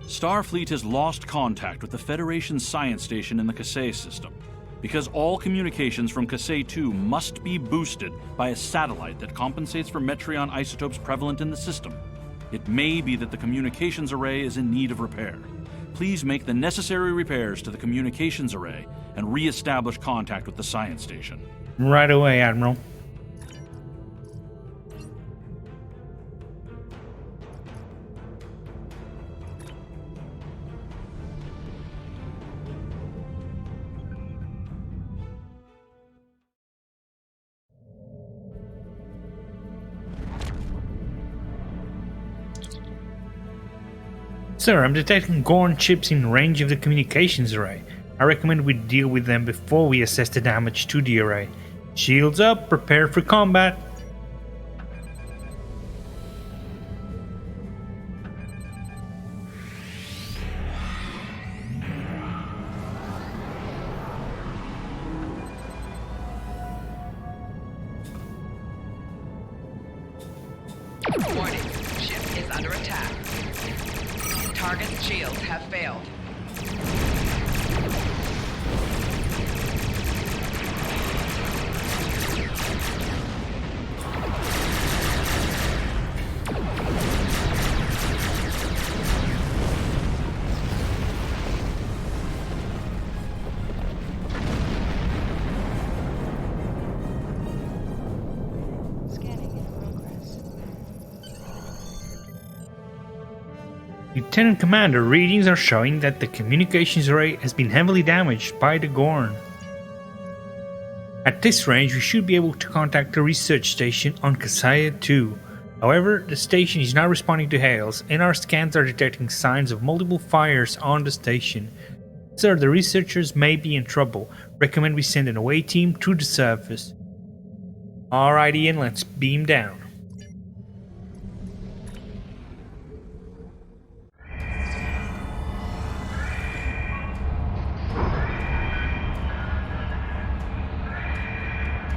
Starfleet has lost contact with the Federation science station in the Kasei system. Because all communications from Kasei 2 must be boosted by a satellite that compensates for Metreon isotopes prevalent in the system, it may be that the communications array is in need of repair. Please make the necessary repairs to the communications array and re-establish contact with the science station. Right away, Admiral. Sir, I'm detecting Gorn chips in range of the communications array. I recommend we deal with them before we assess the damage to the array. Shields up, prepare for combat. Warning, ship is under attack. Target's shields have failed. Lieutenant Commander, readings are showing that the communications array has been heavily damaged by the Gorn. At this range, we should be able to contact the research station on Kasaya 2. However, the station is not responding to hails, and our scans are detecting signs of multiple fires on the station. Sir, the researchers may be in trouble. Recommend we send an away team to the surface. Alright, Ian, let's beam down.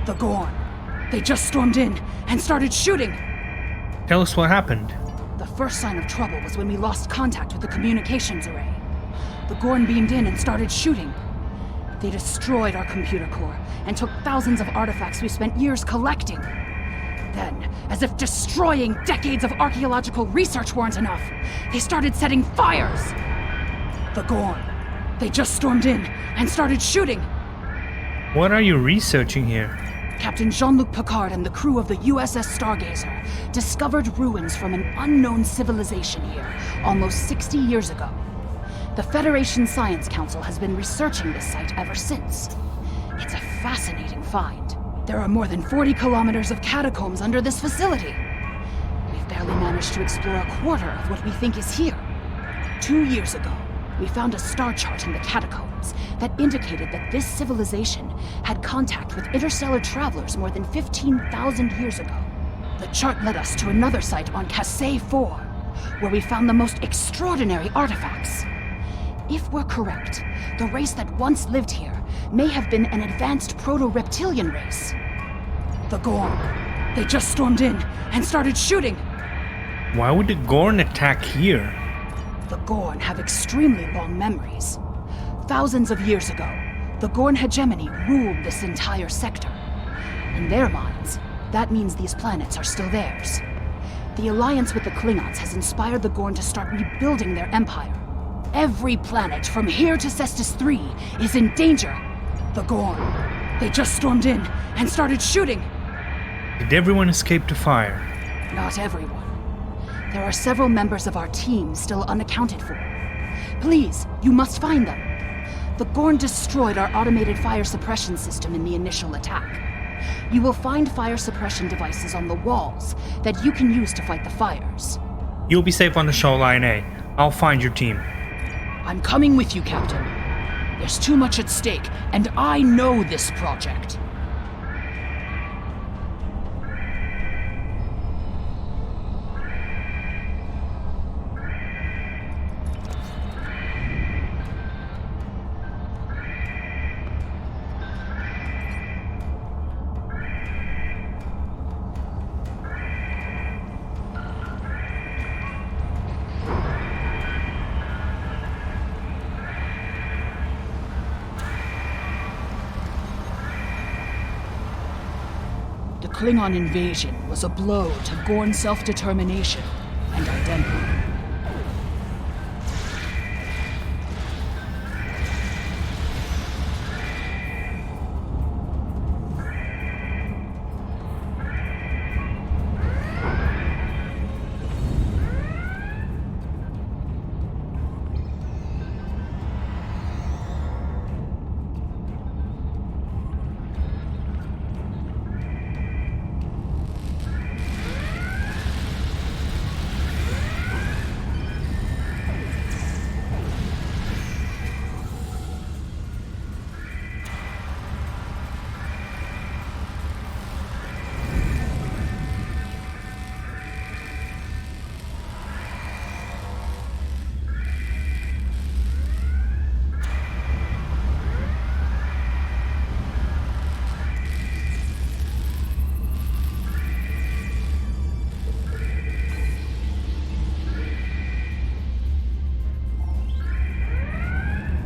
The Gorn. They just stormed in and started shooting. Tell us what happened. The first sign of trouble was when we lost contact with the communications array. The Gorn beamed in and started shooting. They destroyed our computer core and took thousands of artifacts we spent years collecting. Then, as if destroying decades of archaeological research weren't enough, they started setting fires. The Gorn. They just stormed in and started shooting. What are you researching here? Captain Jean-Luc Picard and the crew of the USS Stargazer discovered ruins from an unknown civilization here almost 60 years ago. The Federation Science Council has been researching this site ever since. It's a fascinating find. There are more than 40 kilometers of catacombs under this facility. We've barely managed to explore a quarter of what we think is here. 2 years ago, we found a star chart in the catacombs that indicated that this civilization had contact with interstellar travelers more than 15,000 years ago. The chart led us to another site on Kasei 4, where we found the most extraordinary artifacts. If we're correct, the race that once lived here may have been an advanced proto-reptilian race. The Gorn. They just stormed in and started shooting. Why would the Gorn attack here? The Gorn have extremely long memories. Thousands of years ago, the Gorn hegemony ruled this entire sector. In their minds, that means these planets are still theirs. The alliance with the Klingons has inspired the Gorn to start rebuilding their empire. Every planet from here to Cestus 3 is in danger. The Gorn. They just stormed in and started shooting. Did everyone escape the fire? Not everyone. There are several members of our team still unaccounted for. Please, you must find them. The Gorn destroyed our automated fire suppression system in the initial attack. You will find fire suppression devices on the walls that you can use to fight the fires. You'll be safe on the Showline A. I'll find your team. I'm coming with you, Captain. There's too much at stake, and I know this project. Klingon invasion was a blow to Gorn self-determination and identity.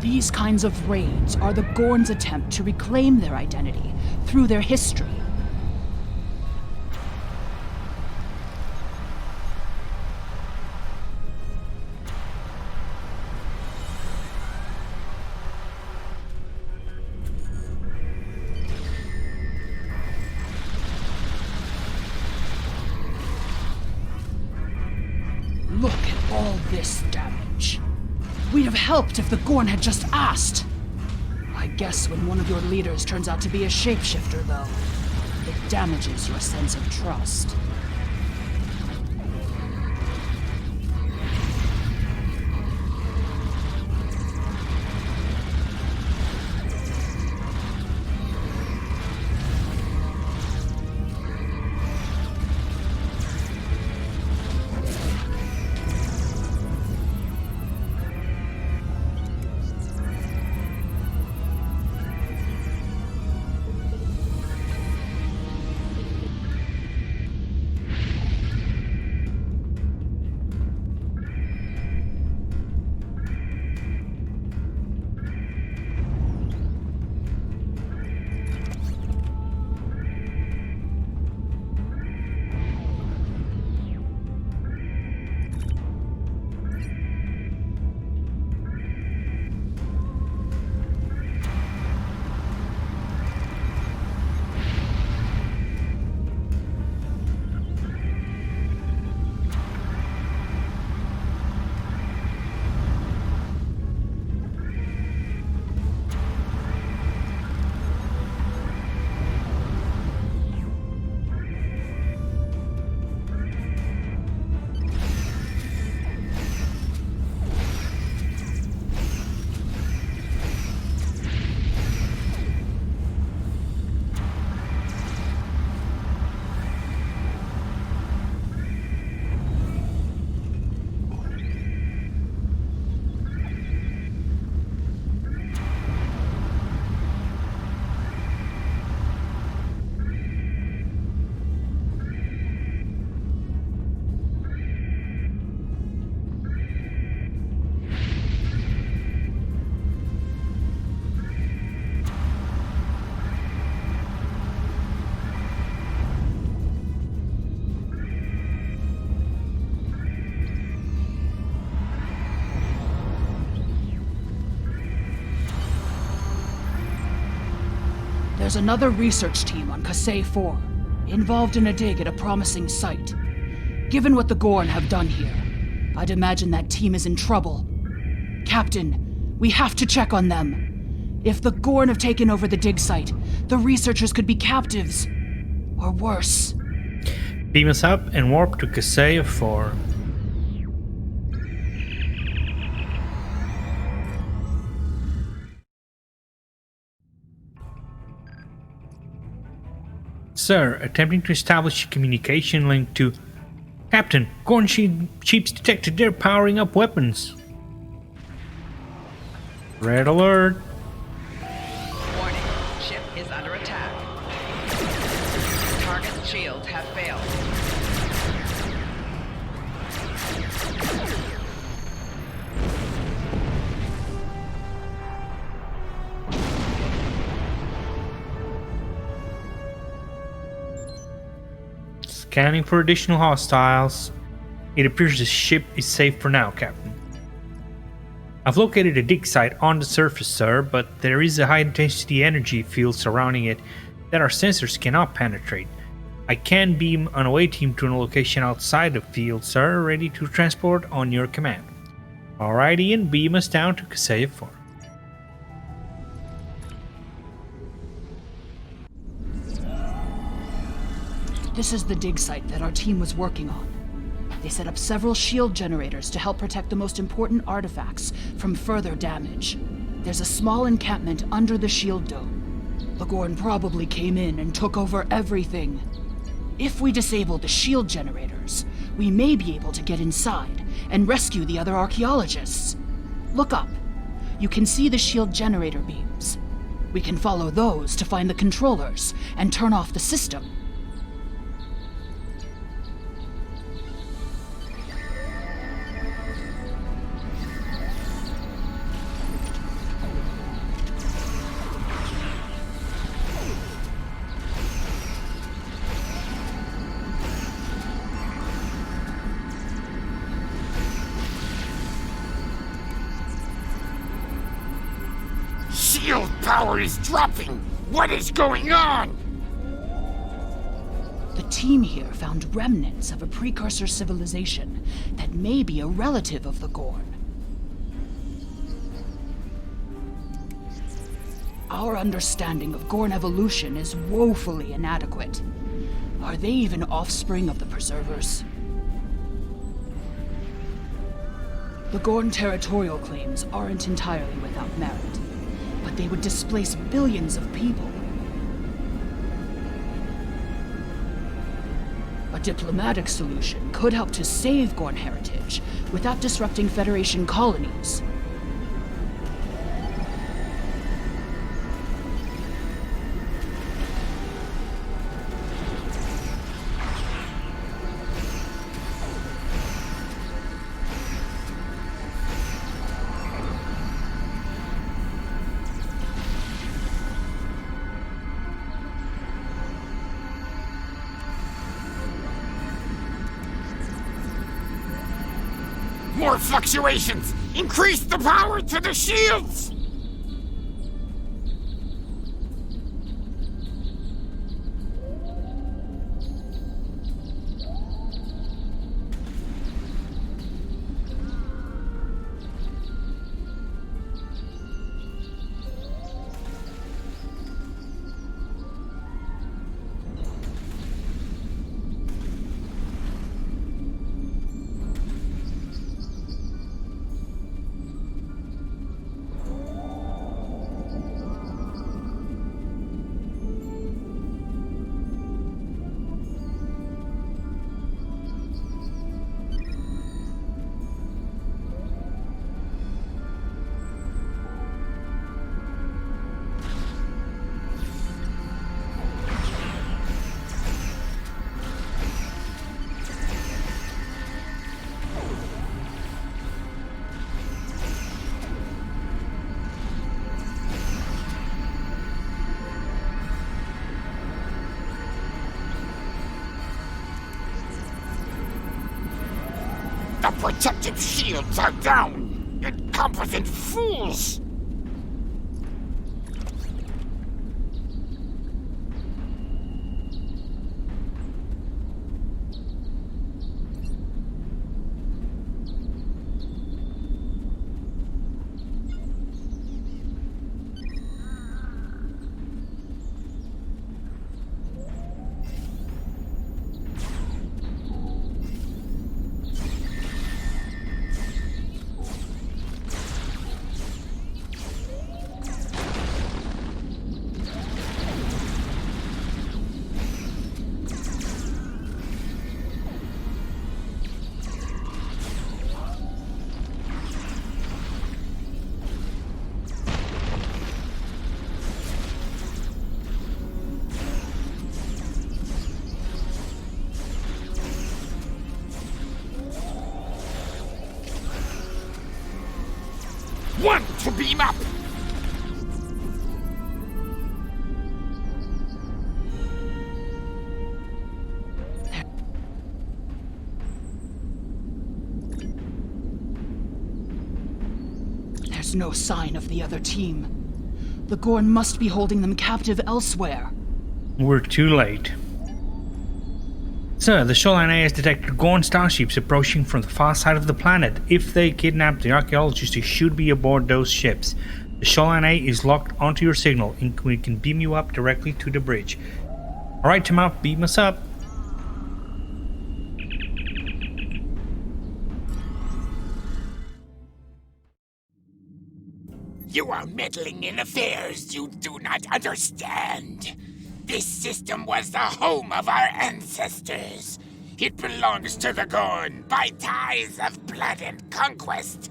These kinds of raids are the Gorn's attempt to reclaim their identity through their history. Look at all this damage. We'd have helped if the Gorn had just asked. I guess when one of your leaders turns out to be a shapeshifter, though, it damages your sense of trust. There's another research team on Kasei 4, involved in a dig at a promising site. Given what the Gorn have done here, I'd imagine that team is in trouble. Captain, we have to check on them. If the Gorn have taken over the dig site, the researchers could be captives. Or worse. Beam us up and warp to Kasei 4. Sir, attempting to establish a communication link to... Captain, Gorn ships detected they're powering up weapons. Red alert. Warning, ship is under attack. Target shields have failed. Scanning for additional hostiles. It appears the ship is safe for now, Captain. I've located a dig site on the surface, sir, but there is a high-intensity energy field surrounding it that our sensors cannot penetrate. I can beam an away team to a location outside the field, sir, ready to transport on your command. Alright, Ian, beam us down to Kaseya 4. This is the dig site that our team was working on. They set up several shield generators to help protect the most important artifacts from further damage. There's a small encampment under the shield dome. The Gorn probably came in and took over everything. If we disable the shield generators, we may be able to get inside and rescue the other archaeologists. Look up. You can see the shield generator beams. We can follow those to find the controllers and turn off the system. Shield power is dropping! What is going on? The team here found remnants of a precursor civilization that may be a relative of the Gorn. Our understanding of Gorn evolution is woefully inadequate. Are they even offspring of the Preservers? The Gorn territorial claims aren't entirely without merit, but they would displace billions of people. A diplomatic solution could help to save Gorn heritage without disrupting Federation colonies. More fluctuations! Increase the power to the shields! The protective shields are down! Incompetent fools! One to beam up! is no sign of the other team. The Gorn must be holding them captive elsewhere. We're too late. Sir, the Showline A has detected Gorn starships approaching from the far side of the planet. If they kidnap the archaeologists, you should be aboard those ships. The Showline A is locked onto your signal, and we can beam you up directly to the bridge. Alright, Timop, beam us up. You are meddling in affairs you do not understand. This system was the home of our ancestors. It belongs to the Gorn by ties of blood and conquest.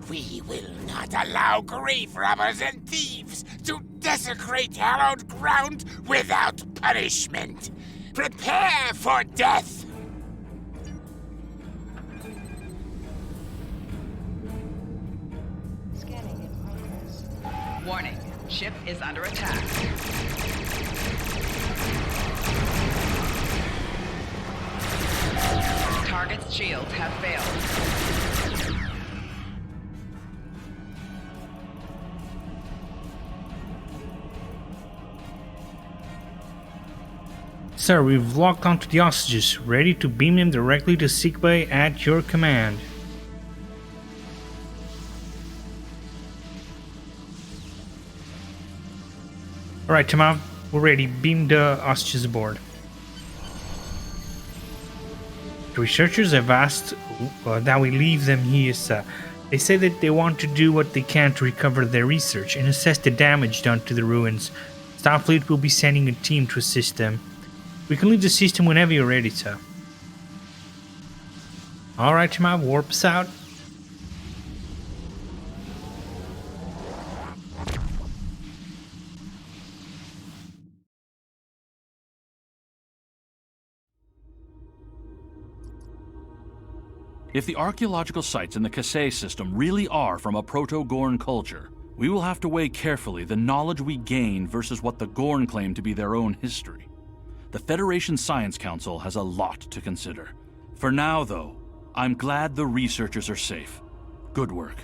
We will not allow grave robbers and thieves to desecrate hallowed ground without punishment. Prepare for death! Warning, ship is under attack. Target's shields have failed. Sir, we've locked onto the hostages, ready to beam them directly to sickbay at your command. Alright, Timov, we're ready. Beam the hostages aboard. The researchers have asked that we leave them here, sir. They say that they want to do what they can to recover their research and assess the damage done to the ruins. Starfleet will be sending a team to assist them. We can leave the system whenever you're ready, sir. Alright, Timov, warp us out. If the archaeological sites in the Kasei system really are from a Proto-Gorn culture, we will have to weigh carefully the knowledge we gain versus what the Gorn claim to be their own history. The Federation Science Council has a lot to consider. For now, though, I'm glad the researchers are safe. Good work.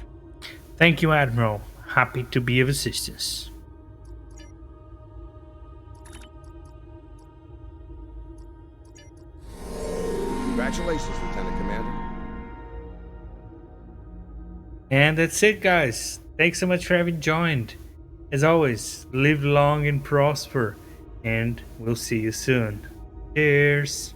Thank you, Admiral. Happy to be of assistance. Congratulations, Lieutenant Commander. And that's it, guys. Thanks so much for having joined. As always, live long and prosper, and we'll see you soon. Cheers.